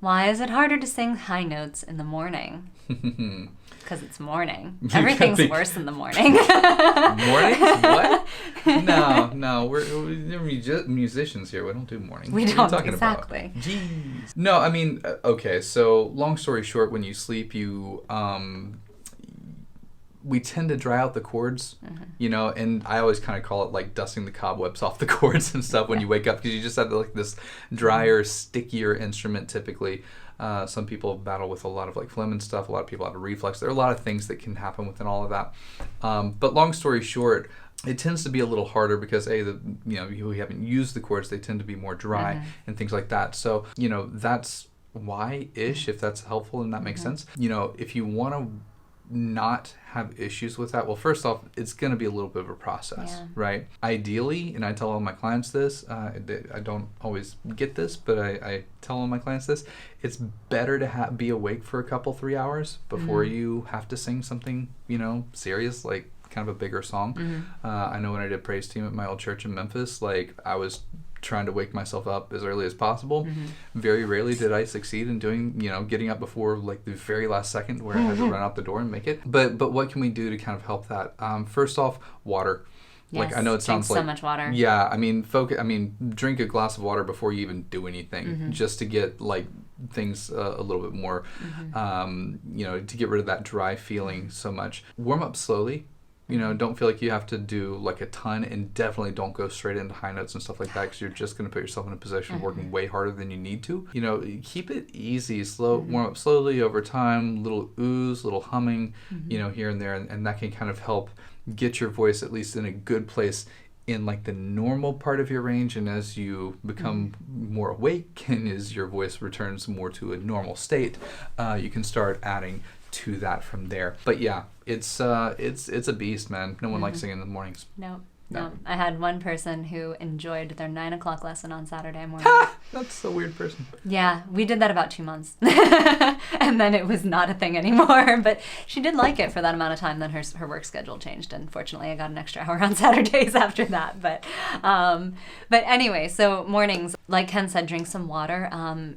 Why is it harder to sing high notes in the morning? Because it's morning. Everything's worse in the morning. Mornings? What? No. We're musicians here. We don't do mornings. We what don't, are you talking exactly. About? Jeez. No, I mean, okay, so long story short, when you sleep, we tend to dry out the chords, and I always kind of call it like dusting the cobwebs off the chords and stuff when you wake up, because you just have like this drier, stickier instrument typically. Some people battle with a lot of like phlegm and stuff. A lot of people have a reflux. There are a lot of things that can happen within all of that. But long story short, it tends to be a little harder because we haven't used the chords. They tend to be more dry and things like that. So, that's why-ish, if that's helpful and that makes sense. If you want to not have issues with that, well, first off, it's going to be a little bit of a process, right? Ideally, and I tell all my clients this, I don't always get this, but I tell all my clients this, it's better to be awake for a couple, 3 hours before you have to sing something, serious, like kind of a bigger song. I know when I did praise team at my old church in Memphis, like I was trying to wake myself up as early as possible. Very rarely did I succeed in doing, getting up before like the very last second where I had to run out the door and make it. But what can we do to kind of help that? First off, water. Yes, like I know it sounds like so much water. Yeah, drink a glass of water before you even do anything, just to get like things a little bit more, to get rid of that dry feeling so much. Warm up slowly. Don't feel like you have to do like a ton, and definitely don't go straight into high notes and stuff like that, because you're just going to put yourself in a position of working way harder than you need to. Keep it easy, slow, warm up slowly over time, little oohs, little humming, here and there, and that can kind of help get your voice at least in a good place in like the normal part of your range. And as you become more awake and as your voice returns more to a normal state, you can start adding to that from there. But yeah, it's a beast, man. No one likes singing in the mornings. No. I had one person who enjoyed their 9 o'clock lesson on Saturday morning. That's a weird person. Yeah, we did that about 2 months. And then it was not a thing anymore. But she did like it for that amount of time. Then her work schedule changed. And fortunately, I got an extra hour on Saturdays after that. But anyway, so mornings, like Ken said, drink some water.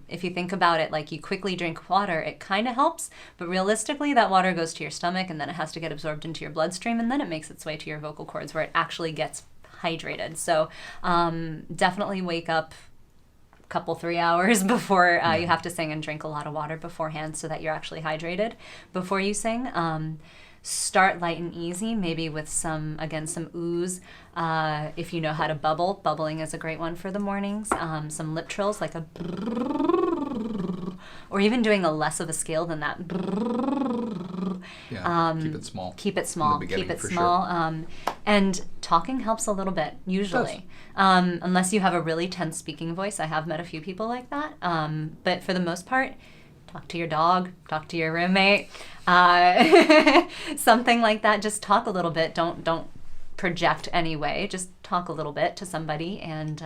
If you think about it, like you quickly drink water, it kind of helps. But realistically, that water goes to your stomach, and then it has to get absorbed into your bloodstream. And then it makes its way to your vocal cords where it actually gets hydrated. So definitely wake up a couple, 3 hours before you have to sing, and drink a lot of water beforehand so that you're actually hydrated before you sing. Start light and easy, maybe with some oohs. If you know how to bubble, bubbling is a great one for the mornings. Some lip trills, like a or even doing a less of a scale than that. Yeah, keep it small. Keep it small. Keep it small. Sure. And talking helps a little bit, usually. Unless you have a really tense speaking voice. I have met a few people like that. But for the most part, talk to your dog, talk to your roommate, something like that. Just talk a little bit. Don't project anyway. Just talk a little bit to somebody, and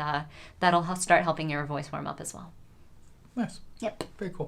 that'll start helping your voice warm up as well. Nice. Yep. Very cool.